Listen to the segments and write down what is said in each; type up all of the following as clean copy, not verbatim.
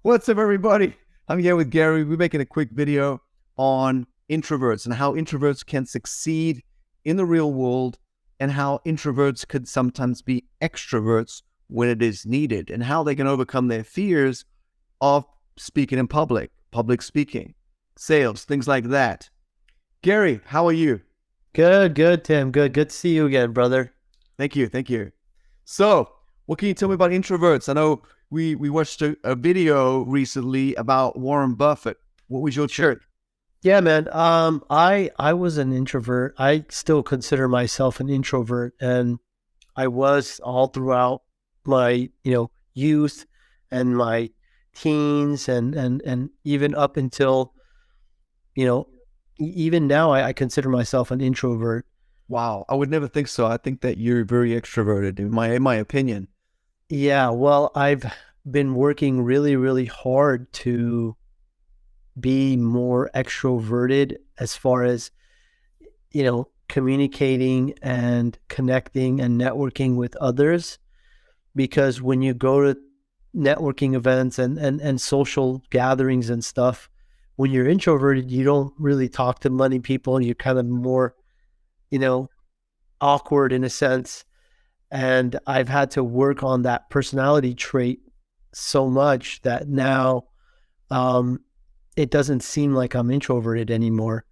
What's up, everybody? I'm here with Gary. We're making a quick video on introverts and how introverts can succeed in the real world, and how introverts could sometimes be extroverts when it is needed, and how they can overcome their fears of speaking in public speaking, sales, things like that. Gary, how are you? Good, Tim. Good to see you again, brother. Thank you. So, what can you tell me about introverts? I know we watched a video recently about Warren Buffett. What was your take? Yeah, man. I was an introvert. I still consider myself an introvert, and I was all throughout my, youth and my teens, and even up until, you know, even now, I consider myself an introvert. Wow, I would never think so. I think that you're very extroverted, in my opinion. Yeah, well, I've been working really, really hard to be more extroverted as far as, communicating and connecting and networking with others. Because when you go to networking events and social gatherings and stuff, when you're introverted, you don't really talk to many people. You're kind of more, you know, awkward in a sense. And I've had to work on that personality trait so much that now um, it doesn't seem like I'm introverted anymore.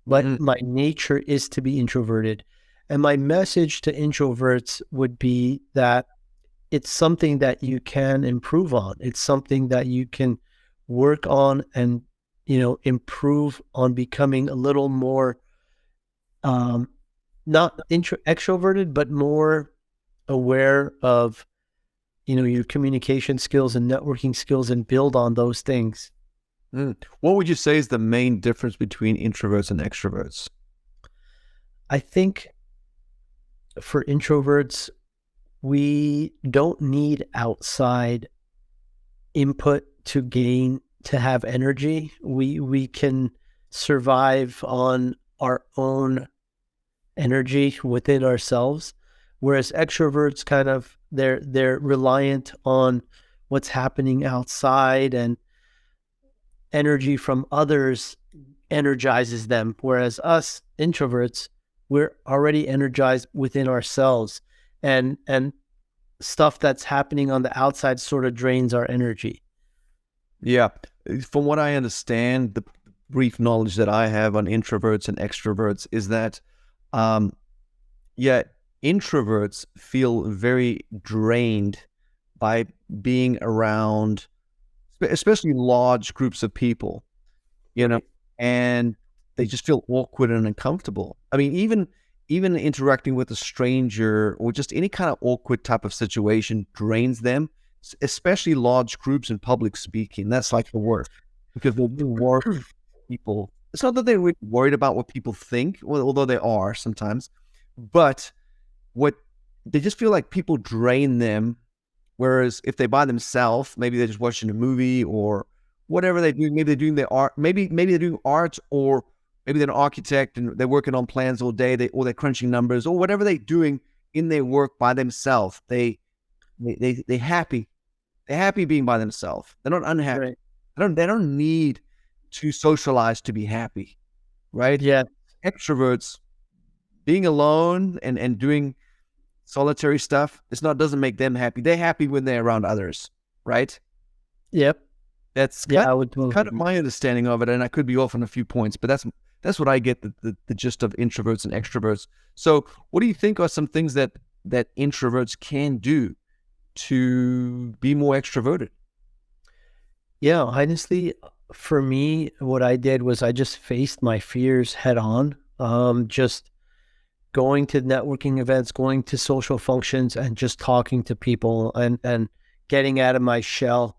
But my nature is to be introverted. And my message to introverts would be that it's something that you can improve on. It's something that you can work on and, improve on becoming a little more, not extroverted, but more aware of, your communication skills and networking skills, and build on those things. What would you say is the main difference between introverts and extroverts? I think for introverts, we don't need outside input to have energy. We can survive on our own energy within ourselves, whereas extroverts they're reliant on what's happening outside, and energy from others energizes them, whereas us introverts, we're already energized within ourselves, and stuff that's happening on the outside sort of drains our energy. Yeah, from what I understand, the brief knowledge that I have on introverts and extroverts is that, um, yeah, introverts feel very drained by being around, especially large groups of people, Right. and they just feel awkward and uncomfortable. I mean, even interacting with a stranger or just any kind of awkward type of situation drains them, especially large groups and public speaking. That's like the worst, because they do work people. It's not that they're really worried about what people think, well, although they are sometimes, but what they just feel like people drain them. Whereas if they by themselves, maybe they're just watching a movie or whatever they're doing. Maybe they're doing their art. Maybe they're doing art, or maybe they're an architect and they're working on plans all day. Or they're crunching numbers, or whatever they're doing in their work by themselves. They happy. They're happy being by themselves. They're not unhappy. Right. They don't need to socialize to be happy, right? Yeah. Extroverts, being alone and doing solitary stuff, doesn't make them happy. They're happy when they're around others, right? Yep. That's Yeah, kind I would kind of totally. my understanding of it, and I could be off on a few points, but that's what I get, the gist of introverts and extroverts. So, what do you think are some things that introverts can do to be more extroverted? Yeah, honestly, for me, what I did was I just faced my fears head on. Just going to networking events, going to social functions, and just talking to people, and getting out of my shell,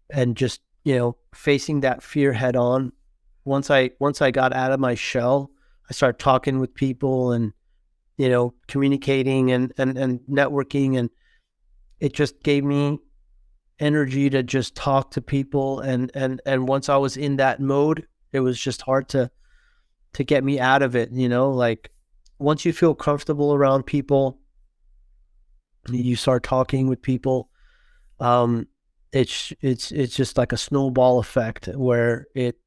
and just, facing that fear head on. Once I got out of my shell, I started talking with people, and, communicating and networking, and it just gave me energy to just talk to people, and once I was in that mode, it was just hard to get me out of it. Like, once you feel comfortable around people, you start talking with people, um it's just like a snowball effect where it,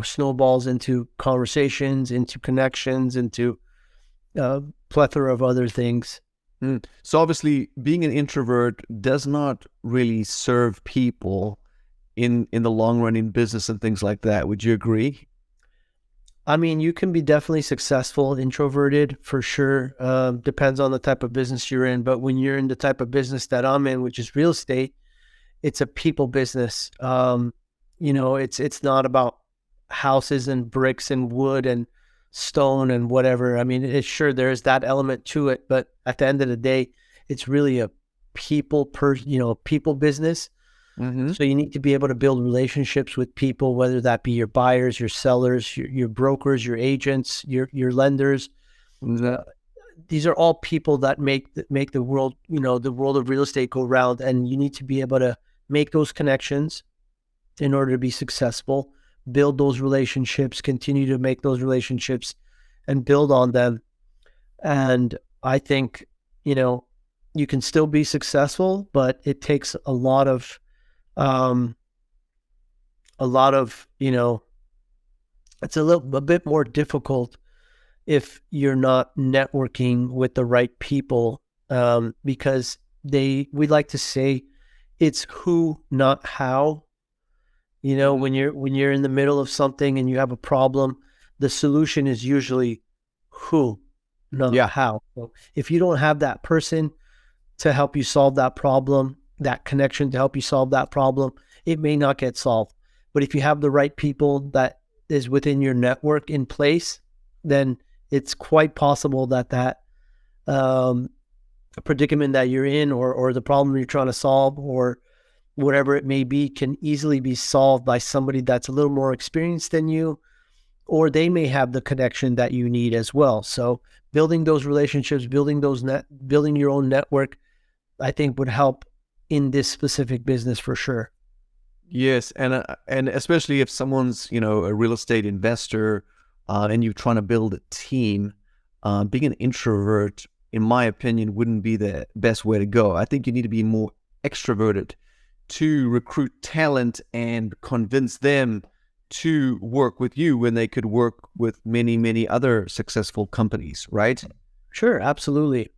snowballs into conversations, into connections, into a plethora of other things. So obviously, being an introvert does not really serve people in the long run in business and things like that. Would you agree? I mean, you can be definitely successful introverted for sure. Depends on the type of business you're in. But when you're in the type of business that I'm in, which is real estate, it's a people business. It's not about houses and bricks and wood and stone and whatever. I mean, it's sure there's that element to it, but at the end of the day, it's really a people business. Mm-hmm. So you need to be able to build relationships with people, whether that be your buyers, your sellers, your brokers, your agents, your lenders. These are all people that make the world, the world of real estate go round, and you need to be able to make those connections in order to be successful, build those relationships, continue to make those relationships and build on them. And I think, you can still be successful, but it takes a lot of, it's a bit more difficult if you're not networking with the right people, because we like to say it's who, not how. When you're in the middle of something and you have a problem, the solution is usually who, not how. So if you don't have that person to help you solve that problem, that connection to help you solve that problem, it may not get solved. But if you have the right people that is within your network in place, then it's quite possible that predicament that you're in, or the problem you're trying to solve, or whatever it may be, can easily be solved by somebody that's a little more experienced than you, or they may have the connection that you need as well. So building those relationships, building your own network, I think would help in this specific business for sure. Yes, and especially if someone's a real estate investor, and you're trying to build a team, being an introvert, in my opinion, wouldn't be the best way to go. I think you need to be more extroverted to recruit talent and convince them to work with you when they could work with many, many other successful companies, right? Sure, absolutely.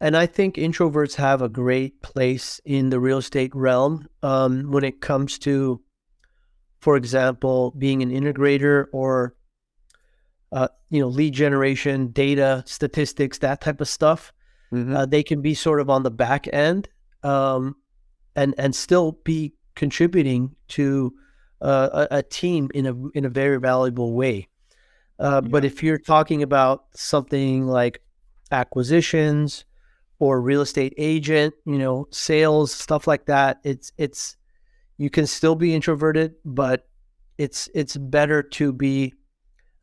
And I think introverts have a great place in the real estate realm, when it comes to, for example, being an integrator, or lead generation, data, statistics, that type of stuff. Mm-hmm. They can be sort of on the back end, and still be contributing to a team in a very valuable way. But if you're talking about something like acquisitions or real estate agent, sales, stuff like that, it's you can still be introverted, but it's better to be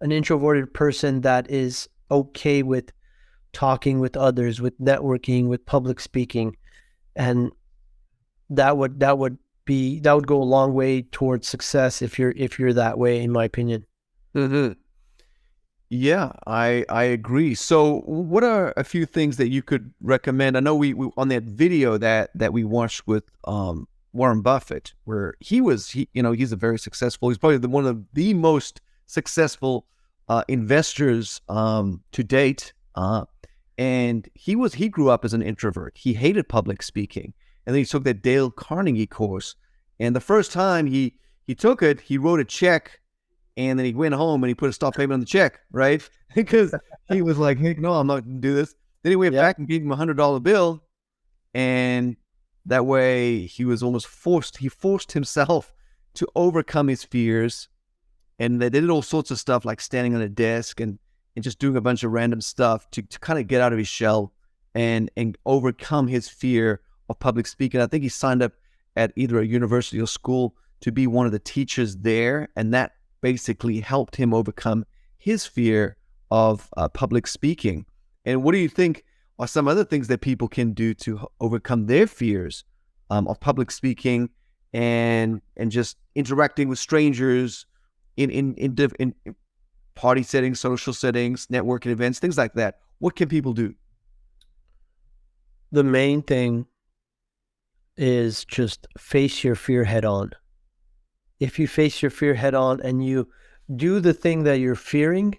an introverted person that is okay with talking with others, with networking, with public speaking, and that would go a long way towards success if you're that way, in my opinion. Mm-hmm. Yeah, I agree. So, what are a few things that you could recommend? I know we on that video that we watched with Warren Buffett, where he's a very successful. He's probably one of the most successful investors to date. And he grew up as an introvert. He hated public speaking, and then he took that Dale Carnegie course. And the first time he took it, he wrote a check. And then he went home and he put a stop payment on the check, right? Because he was like, hey, no, I'm not going to do this. Then he went back and gave him $100 bill. And that way he was almost he forced himself to overcome his fears. And they did all sorts of stuff like standing on a desk and just doing a bunch of random stuff to kind of get out of his shell and overcome his fear of public speaking. I think he signed up at either a university or school to be one of the teachers there. And that basically helped him overcome his fear of public speaking. And what do you think are some other things that people can do to overcome their fears of public speaking and just interacting with strangers in party settings, social settings, networking events, things like that? What can people do? The main thing is just face your fear head on. If you face your fear head on and you do the thing that you're fearing,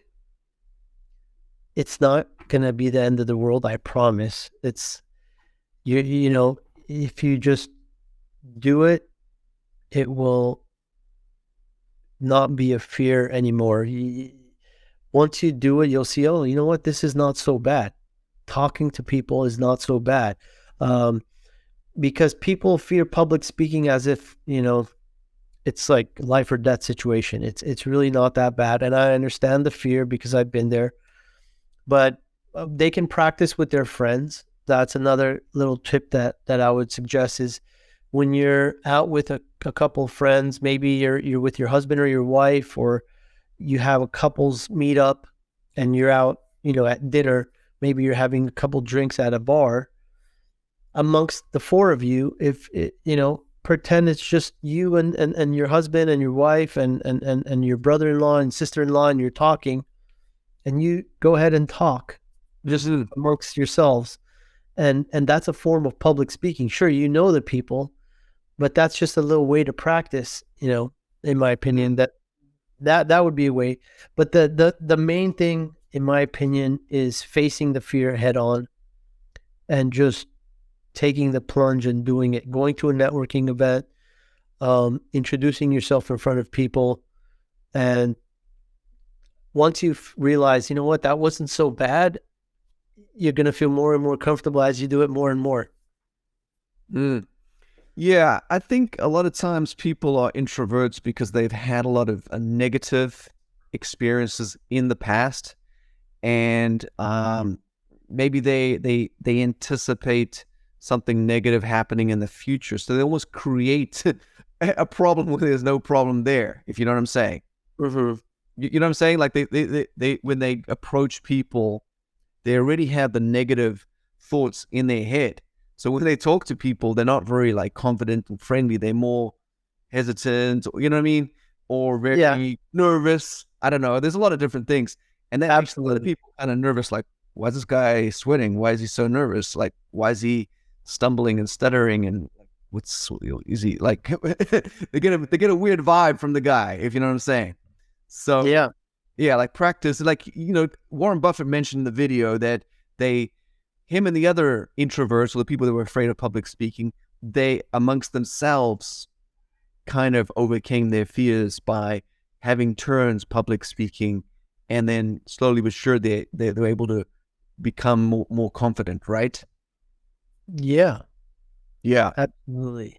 it's not going to be the end of the world, I promise. It's, you know, if you just do it, it will not be a fear anymore. Once you do it, you'll see, oh, you know what? This is not so bad. Talking to people is not so bad. Because people fear public speaking as if, you know, it's like life or death situation. It's really not that bad. And I understand the fear because I've been there. But they can practice with their friends. That's another little tip that I would suggest is when you're out with a couple of friends, maybe you're with your husband or your wife, or you have a couples meet up and you're out, you know, at dinner, maybe you're having a couple drinks at a bar. Amongst the four of you, if it, you know, pretend it's just you and your husband and your wife and your brother-in-law and sister-in-law, and you're talking, and you go ahead and talk just amongst yourselves. And that's a form of public speaking. Sure, you know the people, but that's just a little way to practice, you know, in my opinion, that would be a way. But the main thing, in my opinion, is facing the fear head on and just taking the plunge and doing it, going to a networking event, introducing yourself in front of people. And once you realize, you know what, that wasn't so bad, you're going to feel more and more comfortable as you do it more and more. Yeah, I think a lot of times people are introverts because they've had a lot of negative experiences in the past, and maybe they anticipate something negative happening in the future, so they almost create a problem when there's no problem there. If you know what I'm saying. Mm-hmm. You know what I'm saying? Like they when they approach people, they already have the negative thoughts in their head. So when they talk to people, they're not very like confident and friendly. They're more hesitant, you know what I mean? Or very nervous. I don't know. There's a lot of different things. And that makes a lot of people kind of nervous. Like, why is this guy sweating? Why is he so nervous? Like, why is he stumbling and stuttering? And is he like, they get a weird vibe from the guy, if you know what I'm saying. So yeah, like practice, like, you know, Warren Buffett mentioned in the video that him and the other introverts, or the people that were afraid of public speaking, they amongst themselves kind of overcame their fears by having turns public speaking, and then slowly but sure they were able to become more confident, right? Yeah, absolutely.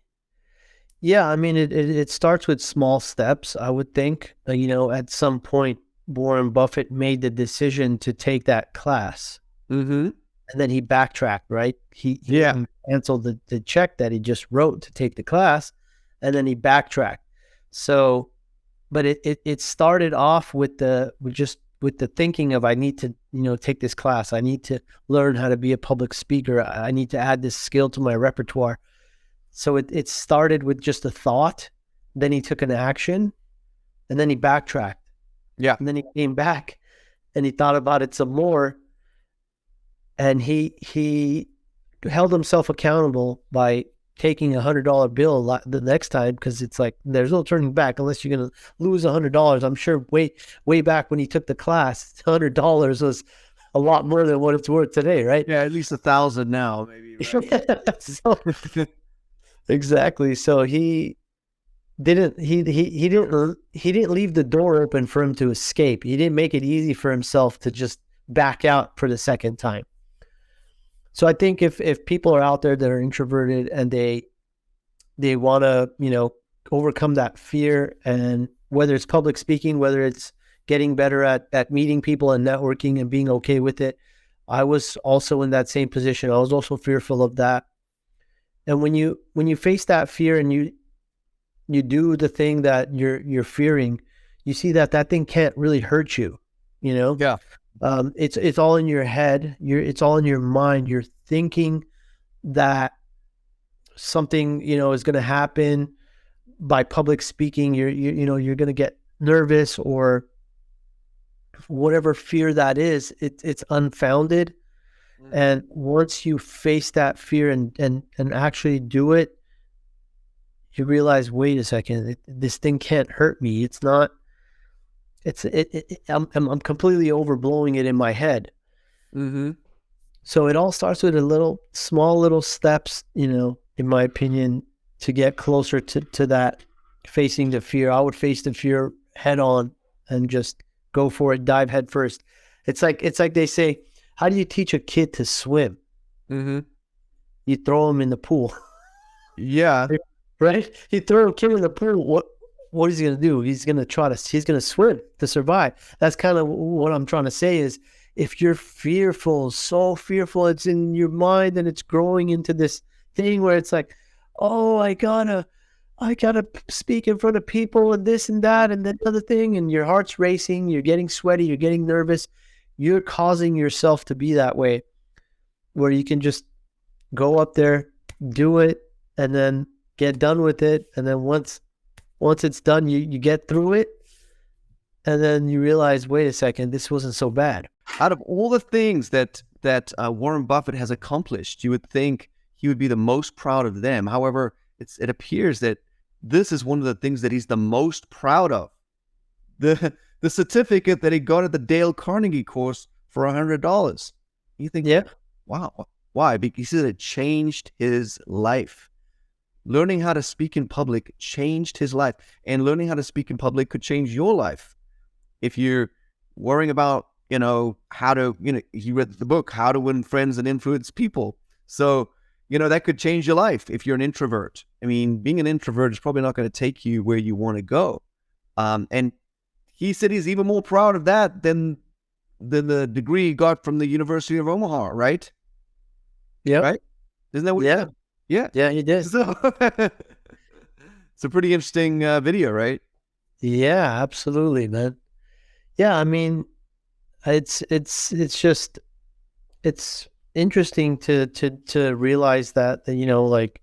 Yeah, I mean, it starts with small steps, I would think. You know, at some point, Warren Buffett made the decision to take that class. Mm-hmm. And then he backtracked, right? He canceled the check that he just wrote to take the class, and then he backtracked. So, but it started off with the thinking of, I need to, you know, take this class. I need to learn how to be a public speaker. I need to add this skill to my repertoire. So it started with just a thought, then he took an action, and then he backtracked. Yeah. And then he came back and he thought about it some more, and he held himself accountable by taking $100 bill the next time, because it's like there's no turning back unless you're going to lose $100. I'm sure way back when he took the class, $100 was a lot more than what it's worth today, right? Yeah, at least 1,000 now, maybe. Right? Exactly. So he didn't leave the door open for him to escape. He didn't make it easy for himself to just back out for the second time. So I think if people are out there that are introverted and they want to, you know, overcome that fear, and whether it's public speaking, whether it's getting better at meeting people and networking and being okay with it. I was also in that same position. I was also fearful of that. And when you face that fear and you do the thing that you're fearing, you see that thing can't really hurt you, you know? Yeah. It's all in your head. It's all in your mind. You're thinking that something, you know, is going to happen by public speaking. You're going to get nervous, or whatever fear that is. It's unfounded. And once you face that fear and actually do it, you realize, wait a second, this thing can't hurt me. It's not. I'm completely overblowing it in my head. Mm-hmm. So it all starts with small little steps, in my opinion, to get closer to that, facing the fear. I would face the fear head on and just go for it, dive head first. It's like they say, how do you teach a kid to swim? Mm-hmm. You throw him in the pool. Yeah. Right? You throw a kid in the pool, what is he going to do? He's going to swim to survive. That's kind of what I'm trying to say is, if you're fearful, so fearful, it's in your mind and it's growing into this thing where it's like, oh, I gotta speak in front of people and this and that and that other thing. And your heart's racing, you're getting sweaty, you're getting nervous. You're causing yourself to be that way, where you can just go up there, do it, and then get done with it. And then once it's done, you get through it. And then you realize, wait a second, this wasn't so bad. Out of all the things that Warren Buffett has accomplished, you would think he would be the most proud of them. However, it appears that this is one of the things that he's the most proud of. The certificate that he got at the Dale Carnegie course for $100. You think, yeah, wow, why? Because he said it changed his life. Learning how to speak in public changed his life, and learning how to speak in public could change your life. If you're worrying about, how to, you read the book, How to Win Friends and Influence People. So, that could change your life if you're an introvert. I mean, being an introvert is probably not going to take you where you want to go. And he said he's even more proud of that than the degree he got from the University of Omaha, right? Yeah. Right? Isn't that what? Yeah. Yeah. Yeah, he did. So, it's a pretty interesting video, right? Yeah, absolutely, man. Yeah, I mean, it's just, it's interesting to realize that, like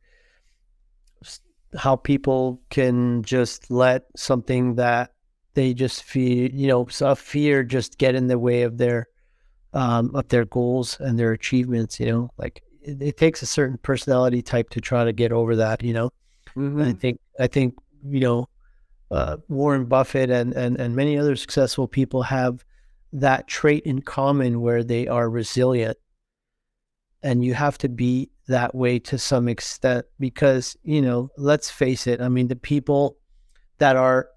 how people can just let something that they just feel, fear just get in the way of their goals and their achievements, like it takes a certain personality type to try to get over that, Mm-hmm. I think, Warren Buffett and many other successful people have that trait in common where they are resilient. And you have to be that way to some extent because, let's face it. I mean, the people that are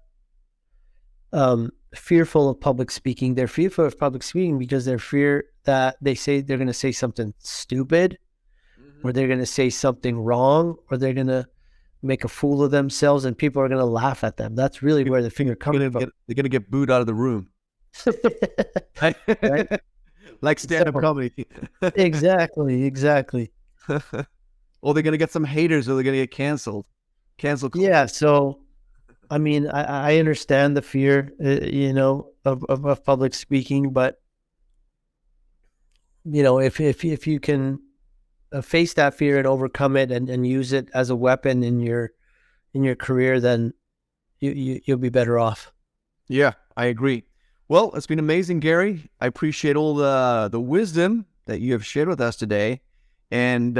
fearful of public speaking, they're fearful of public speaking because they're fear that they say they're going to say something stupid, or they're going to say something wrong, or they're going to make a fool of themselves and people are going to laugh at them. That's really where the fear comes from. They're going to get booed out of the room. Right? Like stand-up comedy. Exactly. Or they're going to get some haters, or they're going to get canceled. Yeah. So, I mean, I understand the fear, of public speaking, but if you can face that fear and overcome it and use it as a weapon in your career, then you'll be better off. Yeah, I agree. Well, it's been amazing, Gary. I appreciate all the wisdom that you have shared with us today, and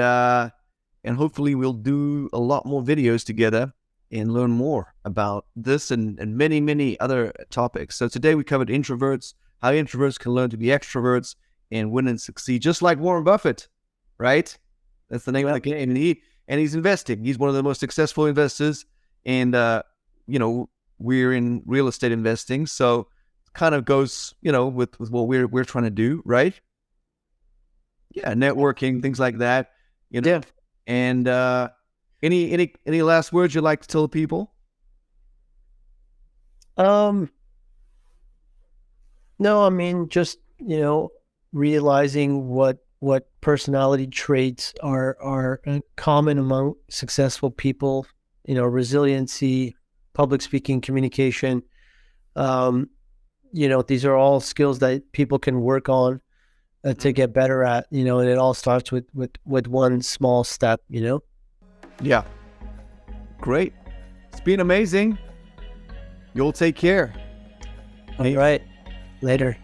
hopefully we'll do a lot more videos together and learn more about this and many, many other topics. So today we covered introverts, how introverts can learn to be extroverts and win and succeed, just like Warren Buffett, right? That's the name of the game. And he's investing. He's one of the most successful investors, and we're in real estate investing, so kind of goes, with what we're trying to do, right? Yeah, networking, things like that. Yeah. And any last words you'd like to tell people? No, I mean, just, realizing what personality traits are common among successful people, resiliency, public speaking, communication. These are all skills that people can work on to get better at, and it all starts with one small step, Yeah. Great. It's been amazing. You'll take care. All right. Later.